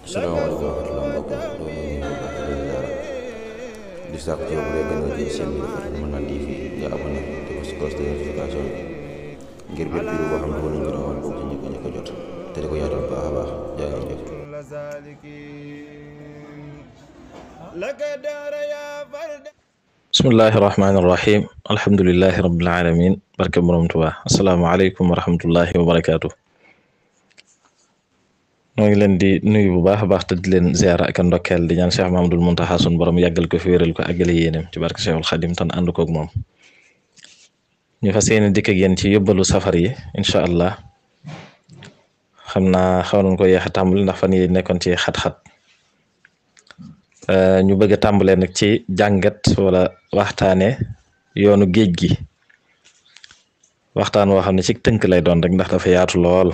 salaamaaleykum wa rahmatulah mbokk mi loolu ñu ngi baax di ziara di sàkk ci yow bu dee gën a jël seen bi dafa mën naa TV nga abonné te ko si cloche de notification ngir bépp vidéo boo xam ne wala ñu rawal bokk ci ñëkk a jot te di ko yaatal bu baax a baax jaa ngeen jëf. bismillahi rahmaani rahim alhamdulillahi rabbil alamin barke borom Tuubaa asalaamaaleykum wa rahmatullahi wa barakaatu. noo ngi leen di nuyu bu baax a baax te di leen ziara ak ndokkeel di ñaan Cheikh Mahamadul Muntaxa sun borom yàggal ko fi wéral ko àggale yéenem ci barke Cheikhul Xadim tan ànd koog moom ñu fas yéene dikk ak yéen ci yóbbalu safar yi incha allah xam naa xaw nañ ko yéex a tàmbali ndax fan yi nekkoon ci xat-xat ñu bëgg a tàmbalee nag ci jàngat wala waxtaane yoonu géej gi waxtaan woo xam ne ci tënk lay doon rek ndax dafa yaatu lool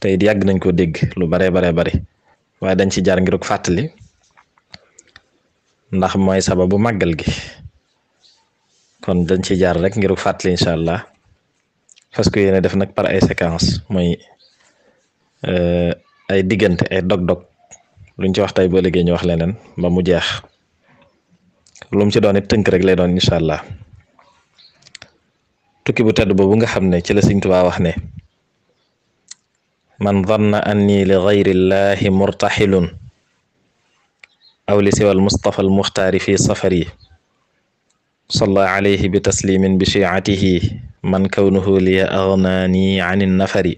te it yàgg nañ ko dégg lu baree bari waaye dañ ci jaar ngir ko fàttali ndax mooy sababu màggal gi kon dañ ci jaar rek ngir ko fàttali incha allah parce que yéene def nag par ay séquence mooy ay diggante ay dog-dog luñ ci wax tey boo liggéey ñu wax leneen ba mu jeex lu mu ci doon it tënk rek lay doon incha allah tukki bu tedd boobu nga xam ne ci la Sëñ Tuubaa wax ne man danna anni li gayri llahi murtaxilun aw li siwa almustafa almuxtaari fi safari salla alayhi bi taslimin bi shiatihi man kawnuhu liya agnaani an innafari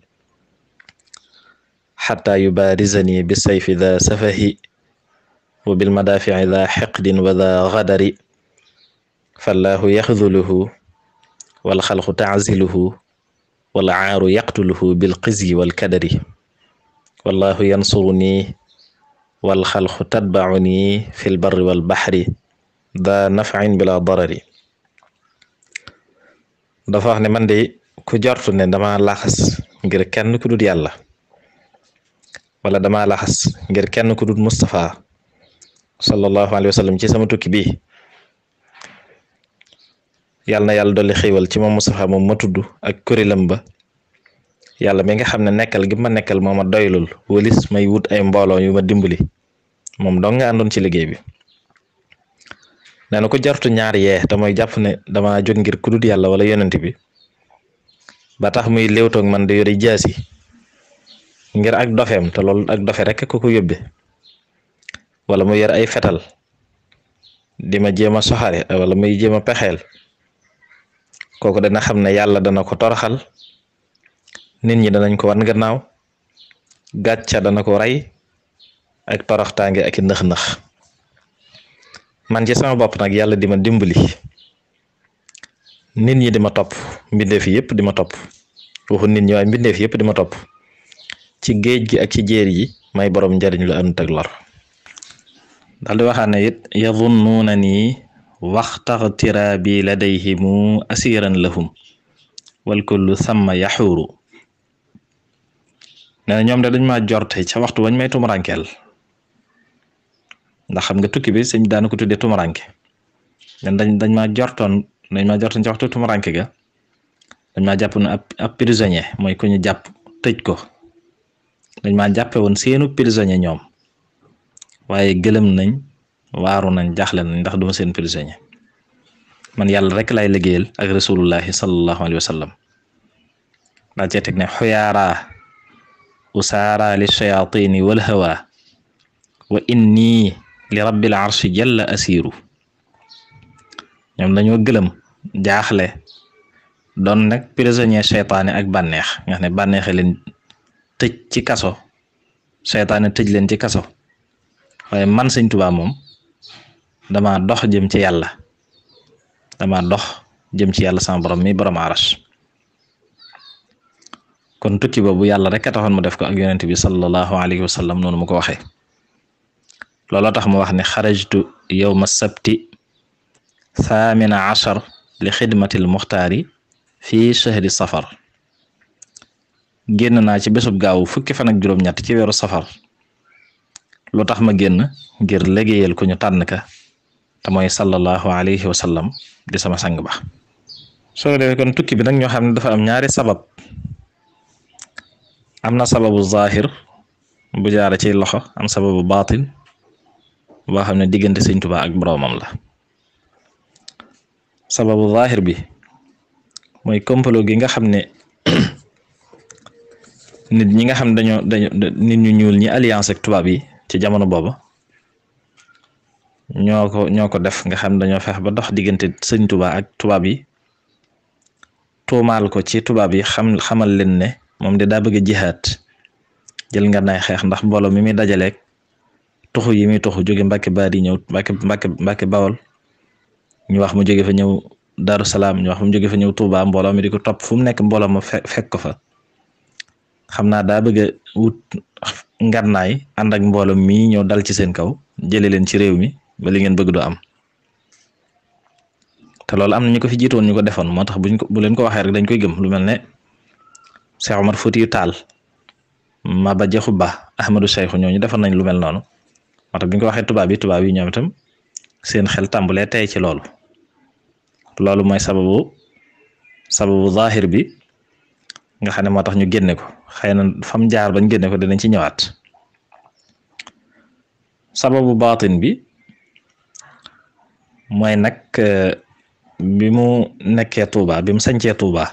xataa yubaarizani bi sayfi daa safahi wa bil madaafici daa xiqdin wa daa gadari fallaahu yaxduluhu wal xalqu tacziluhu wal caaru yaqtuluhu bil xizyi wal kadari wallaahu yansuruni wal xalqu tatbacuni fil barri wal baxri daa nafcin bila darari. dafa wax ne man de ku jortu ne dama laxas ngir kenn ku dul yàlla wala dama laxas ngir kenn ku dul Mustafa sallallahu alayhi wa sallam ci sama tukki bi yàlla na yàlla dolli xéewal ci moom Mustafa moom ma tudd ak kuréelam ba yàlla mi nga xam ne nekkal gi ma nekkal moo ma doylul walis may wut ay mbooloo yu ma dimbali moom dong nga àndoon ci liggéey bi nee na ko jartu ñaar yee te mooy jàpp ne dama jóg ngir ku dul yàlla wala yonent bi ba tax muy léewtoog man di yore jaasi ngir ak dofeem te loolu ak dofe rek ko yóbbe wala mu yor ay fetal di ma jéem a soxare wala muy jéem a pexeel kooku dana xam ne yàlla dana ko toroxal nit ñi danañ ko wan gannaaw gàcca dana ko rey ak toroxtaange ak i nëx-nëx man ci sama bopp nag yàlla di ma dimbali nit ñi di ma topp mbindeef yëpp di ma topp waxu nit ñi waaye mbindeef yëpp di ma topp ci géej gi ak ci jéer yi may borom njariñ lu àndut ak lor daal di waxaat ne it yadunnuuna nii waxtaxtiraabi ladayhimu asiran lahum wal kullu samma yaxuuru nee na ñoom de dañ maa jorte ca waxtu wañ may tumurankeel ndax xam nga tukki bi sëñ daana ko tuddee tumuranke dañ maa jortoon ca waxtu tumuranke ga dañ maa jàpp ne ab prisonnier mooy ku ñu jàpp tëj ko dañ maa jàppe woon seenu prisonnier ñoom waaye gëlëm nañ waaru nañ jaaxle nañ ndax duma seen prisonnier man yàlla rek lay liggéeyal ak rasulullahi sallallahu alayhi wa sallam daa cee teg ne xuyaara usaara li shayatini wal hawa wa inni li rabbil arshi jalla asiru ñoom dañoo gëlëm jaaxle doon nag prisonnier seytaane ak bànneex nga xam ne bànneexe leen tëj ci kaso seytaane tëj leen ci kaso waaye man Sëñ Tuubaa moom dama dox jëm ci yàlla sama borom mi borom arash kon tukki boobu yàlla rek a taxoon mu def ko ak yonent bi sallallahu alayhi wa sallam noonu mu ko waxee looloo tax mu wax ne xarajtu yawma sabti thamina ashar li xidmatil muxtaari fii shahri safar génn naa ci bésub gaaw fukki fan ak juróom-ñett ci weeru safar lu tax ma génn ngir liggéeyal ku ñu tànn ka te mooy sallallahu alayhi wa sallam di sama sang ba soo defee kon tukki bi nag ñoo xam ne dafa am ñaari sabab am na sababu zahir bu jaara ci loxo am sababu baatin boo xam ne diggante Sëñ Tuubaa ak boroomam la. sababu zaahir bi mooy complot gi nga xam ne nit ñi nga xam ne nit ñu ñuul ñi alliance ak tubaab yi ci jamono booba ñoo ko def nga xam ne dañoo fex ba dox diggante Sëñ Tuubaa ak tubaab yi tuumaal ko ci tubaab yi xamal leen ne moom de daa bëgg a jihaat jël nga nay xeex ndax mbooloo mi muy dajaleeg tuxu yi muy tuxu jóge Mbàkke Baari ñëw Mbàkke Bawol ñu wax mu jóge fa ñëw Daaru Salaam ñu wax mu jóge fa ñëw Touba mbooloo mi di ko topp fu mu nekk mbooloo ma fekk ko fa xam naa daa bëgg a wut ngannaay ànd ak mbooloo mii ñëw dal ci seen kaw jële leen ci réew mi ba li ngeen bëgg du am te loolu am na ñu ko fi jiitoon ñu ko defoon moo tax bu leen ko waxee rek dañ koy gëm lu mel ne Cheikh Omar Foutiyou Tall Maba Jaxu Ba Ahmadou Cheikh ñooñu defoon nañ lu mel noonu moo tax bu ñu ko waxee tubaab yi ñoom itam seen xel tàmbalee tey ci loolu mooy sababu zahir bi nga xam ne moo tax ñu génne ko xëy na fam jaar bañ génne ko dinañ ci ñëwaat. sababu baatin bi mooy nag bi mu nekkee Touba bi mu sañcee Touba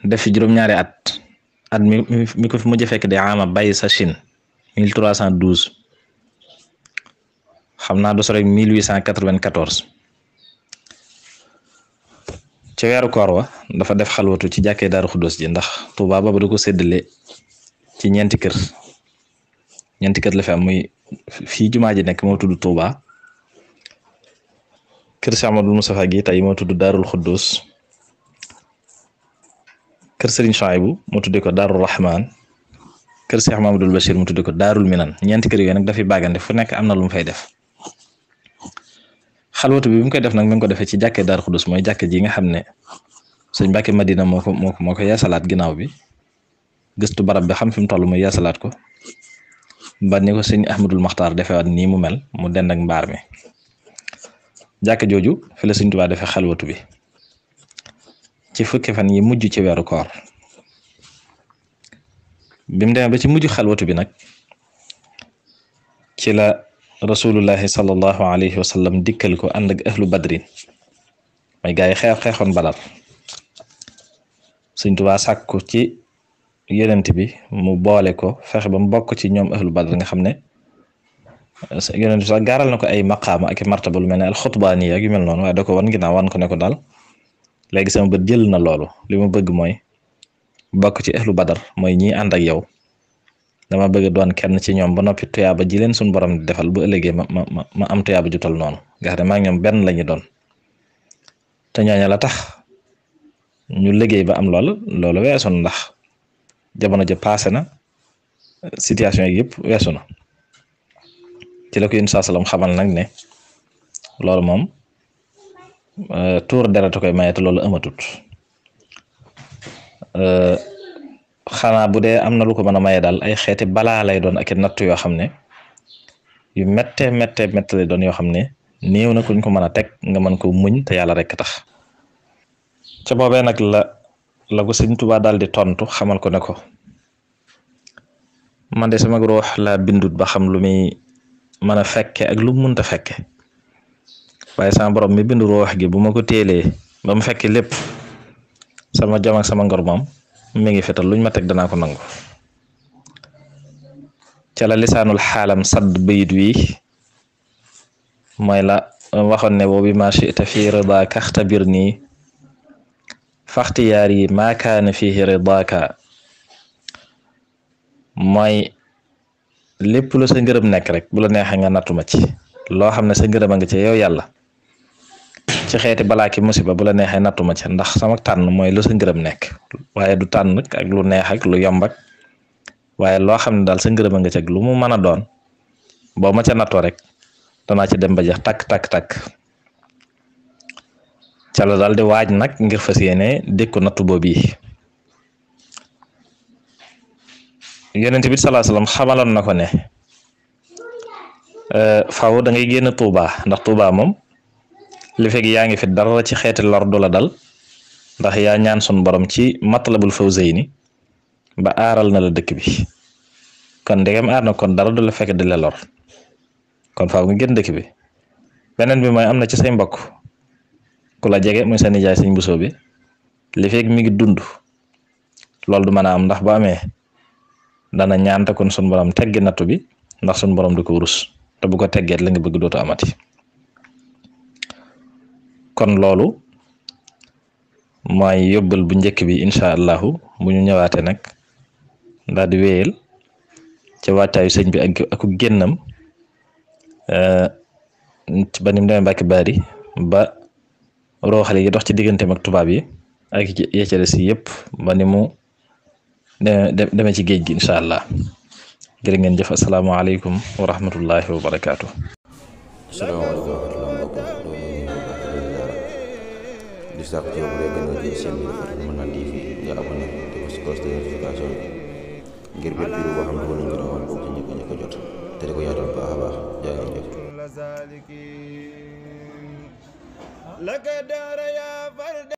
def fi juróom-ñaari at mi ko fi mujj fekk di ama bay sa Chine 1312 xam naa du sore 1894 ci weeru koor wa dafa def xalwatu ci jàkkee Daaru Xuddoos ji ndax Touba boobu da ko séddale ci ñeenti kër la fi am muy fii jumaa ji nekk moo tudd Touba kër Cheikh Amadou Moustapha gi tey moo tudd Daarul Xuddoos kër Serigne Chouaïbou moo tuddee ko Daarul Rahman kër Cheikh Mamadou Bachir mu tuddee ko Daarul Minan ñeenti kër yooyu nag dafay bàggante fu nekk am na lu mu fay def xalwatu bi mu koy def nag mi ngi ko defee ci jàkkee Daaru Xuddoos mooy jàkk ji nga xam ne sëñ Mbàkke Madina moo ko yeesalaat ginnaaw bi gëstu barab bi xam fi mu toll muy yeesalaat ko ba ni ko sëñ Ahmadul Maxtaar defewaat nii mu mel mu dend ak mbaar mi jàkk jooju fi la Sëñ Tuubaa defee xalwatu bi ci fukki fan yi mujj ci weeru koor bi mu demee ba ci mujj xalwatu bi nag ci la rasulullahi sallallahu alayhi wa sallam dikkal ko ànd ak ahlu badrin mooy gaa yi xeexoon Badar Sëñ Tuubaa sàkku ci yonent bi mu boole ko fexe ba mu bokk ci ñoom ahlu Badr nga xam ne yonent bi sax gaaral na ko ay maqaama ak martaba lu mel ne al xutbaani ak yu mel noonu waaye da ko wan ginnaaw wan ko ne ko daal léegi sama bët jël na loolu li ma bëgg mooy bokk ci ahlu Badr mooy ñii ànd ak yow dama bëgg doon kenn ci ñoom ba noppi tuyaaba ji leen suñu borom di defal bu ëllëgee ma am tuyaaba ju tol noonu nga xam ne maa ngi ñoom benn la ñu doon te ñooñu la tax ñu liggéey ba am loolu weesu na ndax jamono ja passé na situation yi yëpp weesu na ci la ko Yonent sallam xamal nag ne loolu moom tuur deret koy maye te loolu amatut xanaa bu dee am na lu ko mën a maye daal ay xeeti balaa lay doon ak i natt yoo xam ne yu méttee lay doon yoo xam ne néew na kuñ ko mën a teg nga mën ko muñ te yàlla rek tax ca boobee nag la ko Sëñ Tuubaa daal di tontu xamal ko ne ko man de sama ruux laa bindut ba xam lu muy mën a fekke ak lu mu mënta fekke waaye sama borom mi bindu ruux gi bu ma ko téelee ba mu fekke lépp sama jom ak sama ngor moom mi ngi fetal luñ ma teg danaa ko nangu ca la lisaanul xaalam sadd bayit wi mooy la waxoon ne boobu ma chita fi ridaaka axtabir nii faxtiyaar yi maa kaana fihi ridaaka mooy lépp lu sa ngërëm nekk rek bu la neexee nga nattuma ci loo xam ne sa ngërëm a nga ci yow yàlla ci xeeti balaa ki musiba bu la neexee nattuma ci ndax sama tànn mooy lu sa ngërëm nekk waaye du tànn ak lu neex ak lu yomb ak waaye loo xam ne daal sa ngërëm a nga ci ak lu mu mën a doon boo ma ca nattoo rek danaa ci dem ba jeex takk ca la daal di waaj nag ngir fas yéene dékku nattu boobu yi Yonent bi sallallahu alayhi wasallam xamaloon na ko ne faaw da ngay génn Touba ndax Touba moom li fekk yaa ngi fi dara ci xeeti lor du la dal ndax yaa ñaan sun borom ci Matlabul Fawzayni ba aaral na la dëkk bi kon ndegem aar na kon dara du la fekk di la lor kon faaw nga génn dëkk bi beneen bi mooy am na ci say mbokk ku la jege muy sa nijaay sëñ Bousso bi li fekk mi ngi dund loolu du mën a am ndax bu amee dana ñaan te kon sun borom teggi nattu bi ndax sun borom du ko rus te bu ko teggeet la nga bëgg dootu amati kon loolu mooy yóbbal bu njëkk bi incha allahu bu ñu ñëwaatee nag daal di wéyal ci waajtaayu sëñ bi ak génnam ba ni mu demee Mbàkke Baari ba rooxale yi dox ci digganteem ak tubaab yi ak yecere si yëpp ba ni mu demee ci géej gi incha allah jërë ngeen jëf asalaamaaleykum wa rahmatullahi wa barakaatu. asalaamaaleykum wa rahmatulah mbokk di sàkk ci yow bu dee gën a jël seen bi dafa Manane TV nga abonné te ko si cloche de notification ngir bépp vidéo boo xam ne wala ñu rawal bokk ci ñëpp ko jot te di ko yaatal baax a baax jaa ngeen jëf